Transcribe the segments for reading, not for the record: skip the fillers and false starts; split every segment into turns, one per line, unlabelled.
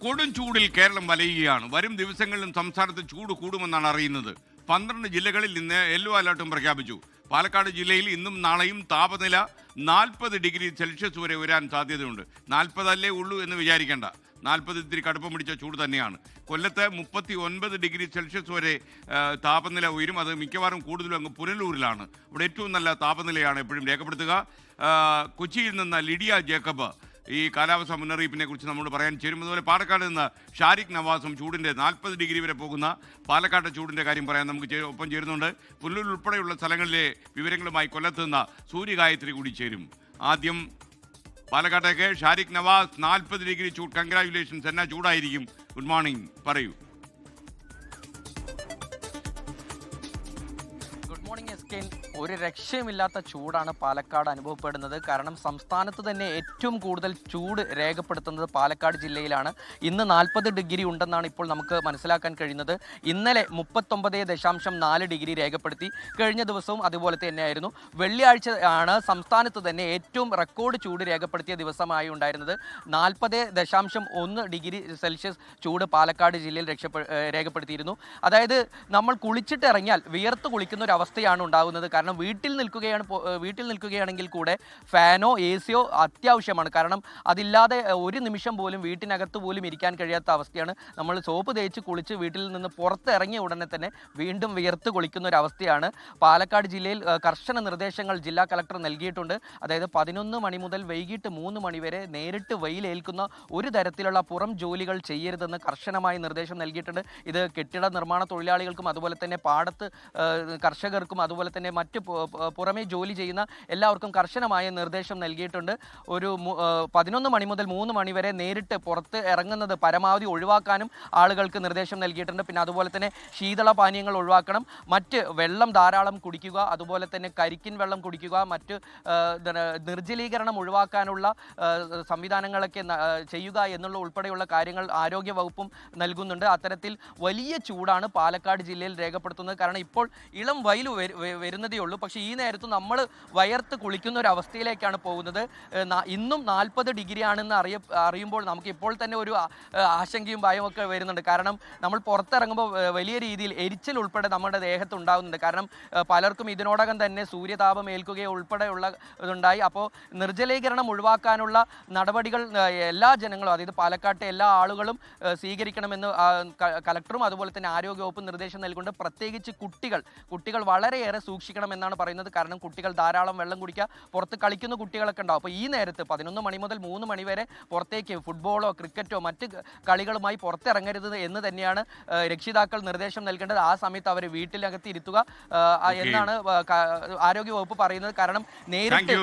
കൊടും ചൂടിൽ കേരളം വലയുകയാണ്. വരും ദിവസങ്ങളിലും സംസ്ഥാനത്ത് ചൂട് കൂടുമെന്നാണ് അറിയുന്നത്. 12 ജില്ലകളിൽ ഇന്ന് യെല്ലോ അലർട്ടും പ്രഖ്യാപിച്ചു. പാലക്കാട് ജില്ലയിൽ ഇന്നും നാളെയും താപനില 40 ഡിഗ്രി സെൽഷ്യസ് വരെ ഉയരാൻ സാധ്യതയുണ്ട്. 40 അല്ലേ ഉള്ളൂ എന്ന് വിചാരിക്കേണ്ട, 40 ഇത്തിരി കടുപ്പം പിടിച്ച ചൂട് തന്നെയാണ്. കൊല്ലത്ത് 39 ഡിഗ്രി സെൽഷ്യസ് വരെ താപനില ഉയരും. അത് മിക്കവാറും കൂടുതലും അങ്ങ് പുനലൂരിലാണ്. അവിടെ ഏറ്റവും നല്ല താപനിലയാണ് എപ്പോഴും രേഖപ്പെടുത്തുക. കൊച്ചിയിൽ നിന്ന് ലിഡിയ ജേക്കബ് ഈ കാലാവസ്ഥ മുന്നറിയിപ്പിനെ കുറിച്ച് നമ്മോട് പറയാൻ ചേരും. അതുപോലെ പാലക്കാട് നിന്ന് ഷാരിഖ് നവാസും ചൂടിൻ്റെ 40 ഡിഗ്രി വരെ പോകുന്ന പാലക്കാട്ടെ ചൂടിൻ്റെ കാര്യം പറയാൻ നമുക്ക് ഒപ്പം ചേരുന്നുണ്ട്. പുല്ലൂർ ഉൾപ്പെടെയുള്ള സ്ഥലങ്ങളിലെ വിവരങ്ങളുമായി കൊല്ലത്ത് നിന്ന് സൂര്യഗായത്രി കൂടി ചേരും. ആദ്യം പാലക്കാട്ടേക്ക് ഷാരിഖ് നവാസ്. 40 ഡിഗ്രി ചൂട്, കൺഗ്രാജുലേഷൻസ്. എന്നാ ചൂടായിരിക്കും? ഗുഡ് മോർണിംഗ്, പറയൂ.
ഒരു രക്ഷയുമില്ലാത്ത ചൂടാണ് പാലക്കാട് അനുഭവപ്പെടുന്നത്. കാരണം സംസ്ഥാനത്ത് തന്നെ ഏറ്റവും കൂടുതൽ ചൂട് രേഖപ്പെടുത്തുന്നത് പാലക്കാട് ജില്ലയിലാണ്. ഇന്ന് 40 ഡിഗ്രി ഉണ്ടെന്നാണ് ഇപ്പോൾ നമുക്ക് മനസ്സിലാക്കാൻ കഴിയുന്നത്. ഇന്നലെ 39.4 ഡിഗ്രി രേഖപ്പെടുത്തി. കഴിഞ്ഞ ദിവസവും അതുപോലെ തന്നെയായിരുന്നു. വെള്ളിയാഴ്ച ആണ് സംസ്ഥാനത്ത് തന്നെ ഏറ്റവും റെക്കോർഡ് ചൂട് രേഖപ്പെടുത്തിയ ദിവസമായി ഉണ്ടായിരുന്നത്. 40.1 ഡിഗ്രി സെൽഷ്യസ് ചൂട് പാലക്കാട് ജില്ലയിൽ രേഖപ്പെടുത്തിയിരുന്നു. അതായത് നമ്മൾ കുളിച്ചിട്ട് ഇറങ്ങിയാൽ വിയർത്ത് കുളിക്കുന്ന ഒരു അവസ്ഥയാണ് ഉണ്ടാകുന്നത്. കാരണം വീട്ടിൽ നിൽക്കുകയാണെങ്കിൽ കൂടെ ഫാനോ എ സിയോ അത്യാവശ്യമാണ്. കാരണം അതില്ലാതെ ഒരു നിമിഷം പോലും വീട്ടിനകത്ത് പോലും ഇരിക്കാൻ കഴിയാത്ത അവസ്ഥയാണ്. നമ്മൾ സോപ്പ് തേച്ച് കുളിച്ച് വീട്ടിൽ നിന്ന് പുറത്തിറങ്ങിയ ഉടനെ തന്നെ വീണ്ടും വിയർത്ത് കുളിക്കുന്ന ഒരു അവസ്ഥയാണ്. പാലക്കാട് ജില്ലയിൽ കർശന നിർദ്ദേശങ്ങൾ ജില്ലാ കളക്ടർ നൽകിയിട്ടുണ്ട്. അതായത് 11 മണി മുതൽ വൈകിട്ട് 3 മണി വരെ നേരിട്ട് വെയിലേൽക്കുന്ന ഒരു തരത്തിലുള്ള പുറം ജോലികൾ ചെയ്യരുതെന്ന് കർശനമായ നിർദ്ദേശം നൽകിയിട്ടുണ്ട്. ഇത് കെട്ടിട നിർമ്മാണ തൊഴിലാളികൾക്കും അതുപോലെ തന്നെ പാടത്ത് കർഷകർക്കും അതുപോലെ തന്നെ മറ്റ് പുറമേ ജോലി ചെയ്യുന്ന എല്ലാവർക്കും കർശനമായ നിർദ്ദേശം നൽകിയിട്ടുണ്ട്. ഒരു 11 മണി മുതൽ 3 മണി വരെ നേരിട്ട് പുറത്ത് ഇറങ്ങുന്നത് പരമാവധി ഒഴിവാക്കാനും ആളുകൾക്ക് നിർദ്ദേശം നൽകിയിട്ടുണ്ട്. പിന്നെ അതുപോലെ തന്നെ ശീതള പാനീയങ്ങൾ ഒഴിവാക്കണം, മറ്റ് വെള്ളം ധാരാളം കുടിക്കുക, അതുപോലെ തന്നെ കരിക്കിൻ വെള്ളം കുടിക്കുക, മറ്റ് നിർജ്ജലീകരണം ഒഴിവാക്കാനുള്ള സംവിധാനങ്ങളൊക്കെ ചെയ്യുക എന്നുള്ള ഉൾപ്പെടെയുള്ള കാര്യങ്ങൾ ആരോഗ്യ വകുപ്പും നൽകുന്നുണ്ട്. അത്തരത്തിൽ വലിയ ചൂടാണ് പാലക്കാട് ജില്ലയിൽ രേഖപ്പെടുത്തുന്നത്. കാരണം ഇപ്പോൾ ഇളം വെയിൽ വരുന്നതേ ഉള്ളൂ. പക്ഷേ ഈ നേരത്ത് നമ്മൾ വയർത്ത് കുളിക്കുന്ന ഒരു അവസ്ഥയിലേക്കാണ് പോകുന്നത്. ഇന്നും 40 ഡിഗ്രി ആണെന്ന് അറിയുമ്പോൾ നമുക്ക് ഇപ്പോൾ തന്നെ ഒരു ആശങ്കയും ഭയമൊക്കെ വരുന്നുണ്ട്. കാരണം നമ്മൾ പുറത്തിറങ്ങുമ്പോൾ വലിയ രീതിയിൽ എരിച്ചിൽ ഉൾപ്പെടെ നമ്മുടെ ദേഹത്ത് ഉണ്ടാകുന്നുണ്ട്. കാരണം പലർക്കും ഇതിനോടകം തന്നെ സൂര്യതാപം ഏൽക്കുകയോ ഉൾപ്പെടെയുള്ള ഇതുണ്ടായി. അപ്പോൾ നിർജ്ജലീകരണം ഒഴിവാക്കാനുള്ള നടപടികൾ എല്ലാ ജനങ്ങളും, അതായത് പാലക്കാട്ടെ എല്ലാ ആളുകളും സ്വീകരിക്കണമെന്ന് കലക്ടറും അതുപോലെ തന്നെ ആരോഗ്യവകുപ്പും നിർദ്ദേശം നൽകുന്നുണ്ട്. പ്രത്യേകിച്ച് കുട്ടികൾ വളരെയേറെ സൂക്ഷിക്കണമെന്നാണ് പറയുന്നത്. കാരണം കുട്ടികൾ ധാരാളം വെള്ളം കുടിക്കുക, പുറത്ത് കളിക്കുന്ന കുട്ടികളൊക്കെ ഉണ്ടാവും. അപ്പോൾ ഈ നേരത്ത് 11 മണി മുതൽ 3 മണി വരെ പുറത്തേക്ക് ഫുട്ബോളോ ക്രിക്കറ്റോ മറ്റ് കളികളുമായി പുറത്തിറങ്ങരുത് എന്ന് തന്നെയാണ് രക്ഷിതാക്കൾ നിർദ്ദേശം നൽകേണ്ടത്. ആ സമയത്ത് അവരെ വീട്ടിനകത്ത് ഇരുത്തുക എന്നാണ് ആരോഗ്യവകുപ്പ് പറയുന്നത്. കാരണം നേരിട്ട്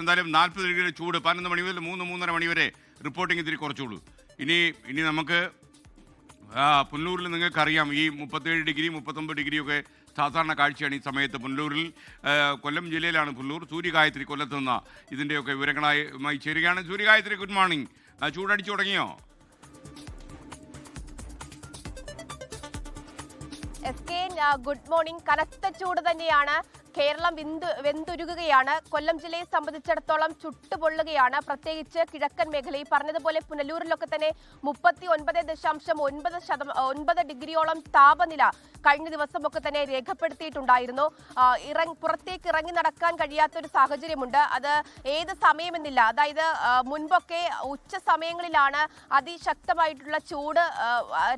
എന്തായാലും 40 ഡിഗ്രി ചൂട് 11 മണി മുതൽ 3-3:30 മണി വരെ റിപ്പോർട്ടിംഗ് ഇത്തിരി കുറച്ചുള്ളൂ. ഇനി നമുക്ക് പുനലൂരിൽ നിങ്ങൾക്കറിയാം ഈ 37 ഡിഗ്രി 39 ഡിഗ്രിയൊക്കെ സാധാരണ കാഴ്ചയാണ് ഈ സമയത്ത് പുനലൂരിൽ. കൊല്ലം ജില്ലയിലാണ് പുനലൂർ. സൂര്യഗായത്രി കൊല്ലത്ത് നിന്ന് ഇതിൻ്റെയൊക്കെ വിവരങ്ങളുമായി ചേരുകയാണ്. Suryagayathri, good morning. ചൂടടിച്ചു തുടങ്ങിയോ?
Good morning. കനത്ത ചൂട് തന്നെയാണ്. കേരളം വെന്തുരുകുകയാണ്. കൊല്ലം ജില്ലയെ സംബന്ധിച്ചിടത്തോളം ചുട്ടുപൊള്ളുകയാണ്. പ്രത്യേകിച്ച് കിഴക്കൻ മേഖലയിൽ പറഞ്ഞതുപോലെ പുനലൂരിലൊക്കെ തന്നെ 39.9 ഡിഗ്രിയോളം താപനില കഴിഞ്ഞ ദിവസമൊക്കെ തന്നെ രേഖപ്പെടുത്തിയിട്ടുണ്ടായിരുന്നു. പുറത്തേക്ക് ഇറങ്ങി നടക്കാൻ കഴിയാത്തൊരു സാഹചര്യമുണ്ട്. അത് ഏത് സമയമെന്നില്ല. അതായത് മുൻപൊക്കെ ഉച്ച സമയങ്ങളിലാണ് അതിശക്തമായിട്ടുള്ള ചൂട്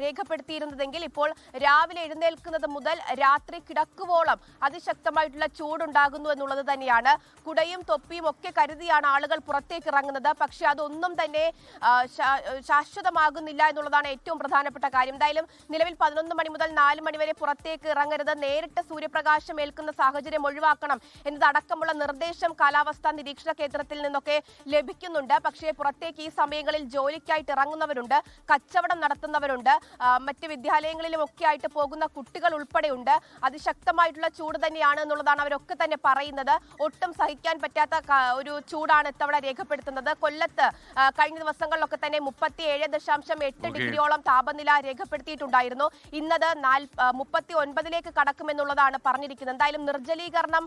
രേഖപ്പെടുത്തിയിരുന്നതെങ്കിൽ ഇപ്പോൾ രാവിലെ എഴുന്നേൽക്കുന്നത് മുതൽ രാത്രി കിടക്കുവോളം അതിശക്തമായിട്ടുള്ള ചൂടുണ്ടാകുന്നു എന്നുള്ളത് തന്നെയാണ്. കുടയും തൊപ്പിയും ഒക്കെ കരുതിയാണ് ആളുകൾ പുറത്തേക്ക് ഇറങ്ങുന്നത്. പക്ഷെ അതൊന്നും തന്നെ ശാശ്വതമാകുന്നില്ല എന്നുള്ളതാണ് ഏറ്റവും പ്രധാനപ്പെട്ട കാര്യം. എന്തായാലും നിലവിൽ 11 മണി മുതൽ 4 മണി വരെ പുറത്തേക്ക് ഇറങ്ങരുത്, നേരിട്ട് സൂര്യപ്രകാശം ഏൽക്കുന്ന സാഹചര്യം ഒഴിവാക്കണം എന്നതടക്കമുള്ള നിർദ്ദേശം കാലാവസ്ഥാ നിരീക്ഷണ കേന്ദ്രത്തിൽ നിന്നൊക്കെ ലഭിക്കുന്നുണ്ട്. പക്ഷേ പുറത്തേക്ക് ഈ സമയങ്ങളിൽ ജോലിക്കായിട്ട് ഇറങ്ങുന്നവരുണ്ട്, കച്ചവടം നടത്തുന്നവരുണ്ട്, മറ്റ് വിദ്യാലയങ്ങളിലും ഒക്കെ ആയിട്ട് പോകുന്ന കുട്ടികൾ ഉൾപ്പെടെയുണ്ട്. അതിശക്തമായിട്ടുള്ള ചൂട് തന്നെയാണ് എന്നുള്ളതാണ് എന്നുള്ളതാണ് അവരൊക്കെ തന്നെ പറയുന്നത്. ഒട്ടും സഹിക്കാൻ പറ്റാത്ത ഒരു ചൂടാണ് ഇത്തവണ രേഖപ്പെടുത്തുന്നത്. കൊല്ലത്ത് കഴിഞ്ഞ ദിവസങ്ങളിലൊക്കെ തന്നെ 37.8 ഡിഗ്രിയോളം താപനില രേഖപ്പെടുത്തിയിട്ടുണ്ടായിരുന്നു. ഇന്നത് 39ലേക്ക് കടക്കുമെന്നുള്ളതാണ് പറഞ്ഞിരിക്കുന്നത്. എന്തായാലും നിർജ്ജലീകരണം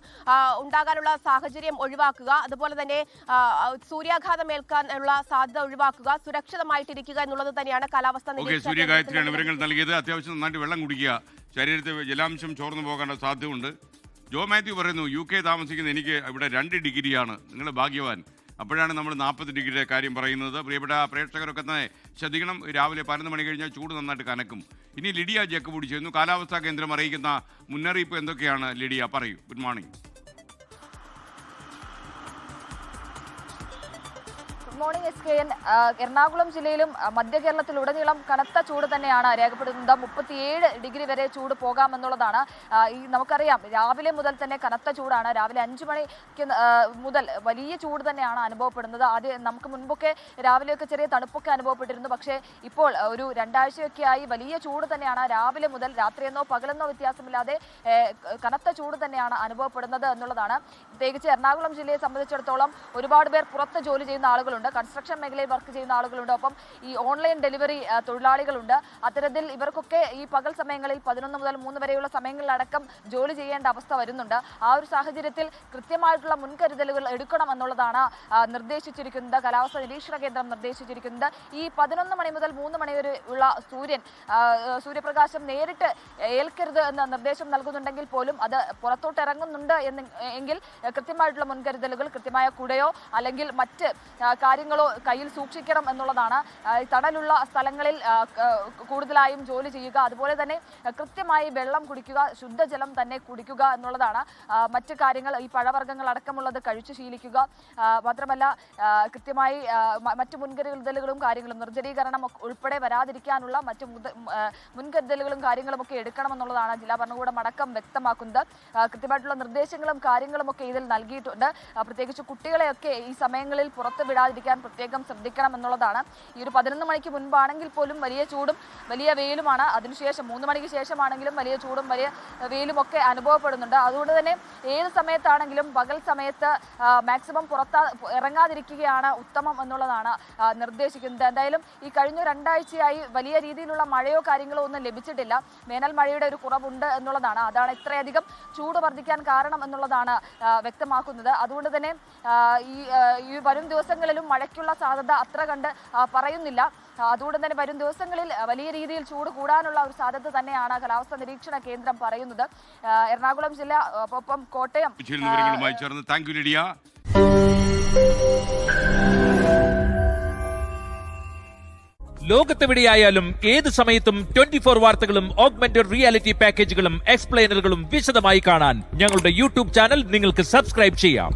ഉണ്ടാകാനുള്ള സാഹചര്യം ഒഴിവാക്കുക, അതുപോലെ തന്നെ സൂര്യാഘാതം ഏൽക്കാനുള്ള സാധ്യത ഒഴിവാക്കുക, സുരക്ഷിതമായിട്ടിരിക്കുക എന്നുള്ളത് തന്നെയാണ് കാലാവസ്ഥാ
സൂര്യഗായത്രിയാണ് വിവരങ്ങൾ നൽകിയത്. അത്യാവശ്യം നന്നായിട്ട് വെള്ളം കുടിക്കുക, ശരീരത്തിൽ ജലാംശം ചോർന്നു പോകാനുള്ള സാധ്യതയുണ്ട്. ജോ മാത്യു പറയുന്നു, UK താമസിക്കുന്ന എനിക്ക് ഇവിടെ 2 ഡിഗ്രിയാണ്, നിങ്ങൾ ഭാഗ്യവാൻ. അപ്പോഴാണ് നമ്മൾ 40 ഡിഗ്രിയുടെ കാര്യം പറയുന്നത്. പ്രിയപ്പെട്ട പ്രേക്ഷകരൊക്കെ തന്നെ ശ്രദ്ധിക്കണം, രാവിലെ 11 മണി കഴിഞ്ഞാൽ ചൂട് നന്നായിട്ട് കനക്കും. ഇനി ലിഡിയ ജേക്കബ് ചെയ്യുന്നു. കാലാവസ്ഥാ കേന്ദ്രം അറിയിക്കുന്ന മുന്നറിയിപ്പ് എന്തൊക്കെയാണ് ലിഡിയ? പറയൂ. Good morning.
Morning SKN. Ernakulam ജില്ലയിലും മധ്യ കേരളത്തിലുടനീളം കനത്ത ചൂട് തന്നെയാണ് രേഖപ്പെടുത്തുന്നത്. 37 ഡിഗ്രി വരെ ചൂട് പോകാമെന്നുള്ളതാണ്. നമുക്കറിയാം, രാവിലെ മുതൽ തന്നെ കനത്ത ചൂടാണ്. രാവിലെ 5 മണിക്ക് മുതൽ വലിയ ചൂട് തന്നെയാണ് അനുഭവപ്പെടുന്നത്. ആദ്യം നമുക്ക് മുൻപൊക്കെ രാവിലെയൊക്കെ ചെറിയ തണുപ്പൊക്കെ അനുഭവപ്പെട്ടിരുന്നു. പക്ഷേ ഇപ്പോൾ ഒരു 2 ആഴ്ചയൊക്കെ ആയി വലിയ ചൂട് തന്നെയാണ്. രാവിലെ മുതൽ രാത്രിയെന്നോ പകലെന്നോ വ്യത്യാസമില്ലാതെ കനത്ത ചൂട് തന്നെയാണ് അനുഭവപ്പെടുന്നത് എന്നുള്ളതാണ്. പ്രത്യേകിച്ച് എറണാകുളം ജില്ലയെ സംബന്ധിച്ചിടത്തോളം ഒരുപാട് പേർ പുറത്ത് ജോലി ചെയ്യുന്ന ആളുകളുണ്ട്, കൺസ്ട്രക്ഷൻ മേഖലയിൽ വർക്ക് ചെയ്യുന്ന ആളുകളുണ്ട്, ഒപ്പം ഈ ഓൺലൈൻ ഡെലിവറി തൊഴിലാളികളുണ്ട്. അത്തരത്തിൽ ഇവർക്കൊക്കെ ഈ പകൽ സമയങ്ങളിൽ 11 മുതൽ 3 വരെയുള്ള സമയങ്ങളിലടക്കം ജോലി ചെയ്യേണ്ട അവസ്ഥ വരുന്നുണ്ട്. ആ ഒരു സാഹചര്യത്തിൽ കൃത്യമായിട്ടുള്ള മുൻകരുതലുകൾ എടുക്കണമെന്നുള്ളതാണ് നിർദ്ദേശിച്ചിരിക്കുന്നത്. കാലാവസ്ഥാ നിരീക്ഷണ കേന്ദ്രം നിർദ്ദേശിച്ചിരിക്കുന്നത്. ഈ 11 മണി മുതൽ 3 മണി വരെ ഉള്ള സൂര്യപ്രകാശം നേരിട്ട് ഏൽക്കരുത് എന്ന നിർദ്ദേശം നൽകുന്നുണ്ടെങ്കിൽ പോലും അത് പുറത്തോട്ട് ഇറങ്ങുന്നുണ്ട് എങ്കിൽ കൃത്യമായിട്ടുള്ള മുൻകരുതലുകൾ, കൃത്യമായ കുടയോ അല്ലെങ്കിൽ മറ്റ് കാര്യങ്ങളോ കയ്യിൽ സൂക്ഷിക്കണം എന്നുള്ളതാണ്. തണലുള്ള സ്ഥലങ്ങളിൽ കൂടുതലായും ജോലി ചെയ്യുക, അതുപോലെ തന്നെ കൃത്യമായി വെള്ളം കുടിക്കുക, ശുദ്ധജലം തന്നെ കുടിക്കുക എന്നുള്ളതാണ്. മറ്റ് കാര്യങ്ങൾ, ഈ പഴവർഗ്ഗങ്ങൾ അടക്കമുള്ളത് കഴിച്ചു ശീലിക്കുക. മാത്രമല്ല കൃത്യമായി മറ്റു മുൻകരുതലുകളും കാര്യങ്ങളും, നിർജ്ജലീകരണം ഉൾപ്പെടെ വരാതിരിക്കാനുള്ള മറ്റു മുൻകരുതലുകളും കാര്യങ്ങളും ഒക്കെ എടുക്കണമെന്നുള്ളതാണ് ജില്ലാ ഭരണകൂടം അടക്കം വ്യക്തമാക്കുന്നത്. കൃത്യമായിട്ടുള്ള നിർദ്ദേശങ്ങളും കാര്യങ്ങളും ഒക്കെ ഇതിൽ നൽകിയിട്ടുണ്ട്. പ്രത്യേകിച്ച് കുട്ടികളെയൊക്കെ ഈ സമയങ്ങളിൽ പുറത്ത് വിടാതിരിക്കാൻ പ്രത്യേകം ശ്രദ്ധിക്കണം എന്നുള്ളതാണ്. ഈ ഒരു 11 മണിക്ക് മുൻപാണെങ്കിൽ പോലും വലിയ ചൂടും വലിയ വെയിലുമാണ്. അതിനുശേഷം 3 മണിക്ക് ശേഷമാണെങ്കിലും വലിയ ചൂടും വലിയ വെയിലും ഒക്കെ അനുഭവപ്പെടുന്നുണ്ട്. അതുകൊണ്ട് തന്നെ ഏത് സമയത്താണെങ്കിലും പകൽ സമയത്ത് മാക്സിമം ഇറങ്ങാതിരിക്കുകയാണ് ഉത്തമം എന്നുള്ളതാണ് നിർദ്ദേശിക്കുന്നത്. എന്തായാലും ഈ കഴിഞ്ഞ 2 ആഴ്ചയായി വലിയ രീതിയിലുള്ള മഴയോ കാര്യങ്ങളോ ഒന്നും ലഭിച്ചിട്ടില്ല. വേനൽ മഴയുടെ ഒരു കുറവുണ്ട് എന്നുള്ളതാണ്. അതാണ് ഇത്രയധികം ചൂട് വർദ്ധിക്കാൻ കാരണം എന്നുള്ളതാണ് വ്യക്തമാക്കുന്നത്. അതുകൊണ്ട് തന്നെ ഈ വരും ദിവസങ്ങളിലും മഴയ്ക്കുള്ള സാധ്യത അത്ര കണ്ട് പറയുന്നില്ല. അതുകൊണ്ട് തന്നെ വരും ദിവസങ്ങളിൽ വലിയ രീതിയിൽ ചൂട് കൂടാനുള്ള ഒരു സാധ്യത തന്നെയാണ് കാലാവസ്ഥാ നിരീക്ഷണ കേന്ദ്രം പറയുന്നത്. എറണാകുളം ജില്ല, ഒപ്പം കോട്ടയം.
ലോകത്തെവിടെയായാലും ഏത് സമയത്തും 24 വാർത്തകളും ഓഗ്മെന്റഡ് റിയാലിറ്റി പാക്കേജുകളും എക്സ്പ്ലെയിനറുകളും വിശദമായി കാണാൻ ഞങ്ങളുടെ YouTube ചാനൽ നിങ്ങൾക്ക് സബ്സ്ക്രൈബ് ചെയ്യാം.